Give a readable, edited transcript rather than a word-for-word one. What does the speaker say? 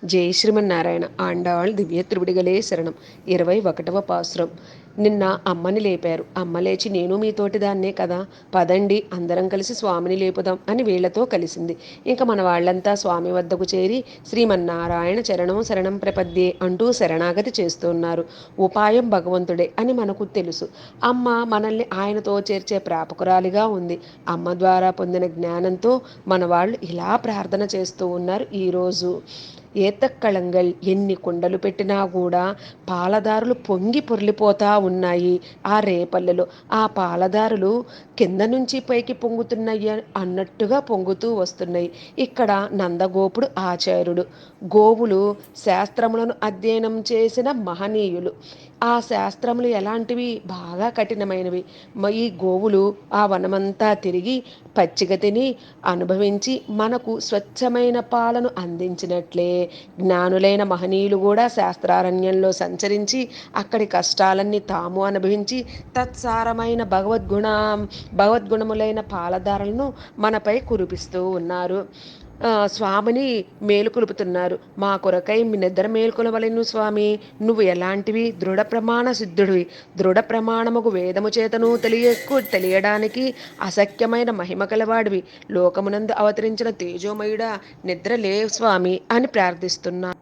జై శ్రీమన్నారాయణ ఆండాళ్ దివ్య త్రివిడిగలే శరణం 21వ పాసురం. నిన్న అమ్మని లేపారు. అమ్మ లేచి నేను మీతోటి దాన్నే కదా, పదండి అందరం కలిసి స్వామిని లేపుదాం అని వీళ్లతో కలిసింది. ఇంకా మన వాళ్ళంతా స్వామి వద్దకు చేరి శ్రీమన్నారాయణ చరణం శరణం ప్రపద్యే అంటూ శరణాగతి చేస్తున్నారు. ఉపాయం భగవంతుడే అని మనకు తెలుసు. అమ్మ మనల్ని ఆయనతో చేర్చే ప్రాపకురాలిగా ఉంది. అమ్మ ద్వారా పొందిన జ్ఞానంతో మన వాళ్ళు ఇలా ప్రార్థన చేస్తూ ఉన్నారు ఈరోజు. ఏతక్కళంగల్ ఎన్ని కుండలు పెట్టినా కూడా పాలదారులు పొంగి పొర్లిపోతా ఉన్నాయి. ఆ రేపల్లెలో ఆ పాలదారులు కింద నుంచి పైకి పొంగుతున్నాయి అన్నట్టుగా పొంగుతూ వస్తున్నాయి. ఇక్కడ నందగోపుడు ఆచార్యుడు, గోవులు శాస్త్రములను అధ్యయనం చేసిన మహనీయులు. ఆ శాస్త్రములు ఎలాంటివి? బాగా కఠినమైనవి. ఈ గోవులు ఆ వనమంతా తిరిగి పచ్చిక తిని అనుభవించి మనకు స్వచ్ఛమైన పాలను అందించినట్లే జ్ఞానులైన మహనీయులు కూడా శాస్త్రారణ్యంలో సంచరించి అక్కడి కష్టాలన్నీ తాము అనుభవించి తత్సారమైన భగవద్గుణములైన పాలధారలను మనపై కురిపిస్తూ ఉన్నారు. స్వామిని మేలుకొలుపుతున్నారు. మా కొరకై మీ నిద్ర మేలుకొలవలెను స్వామి, నువ్వు ఎలాంటివి? దృఢ ప్రమాణ సిద్ధుడివి. దృఢ ప్రమాణముకు వేదము చేతను తెలియడానికి అసఖ్యమైన మహిమ కలవాడివి. లోకమునందు అవతరించిన తేజోమయుడా, నిద్ర లే స్వామి అని ప్రార్థిస్తున్నారు.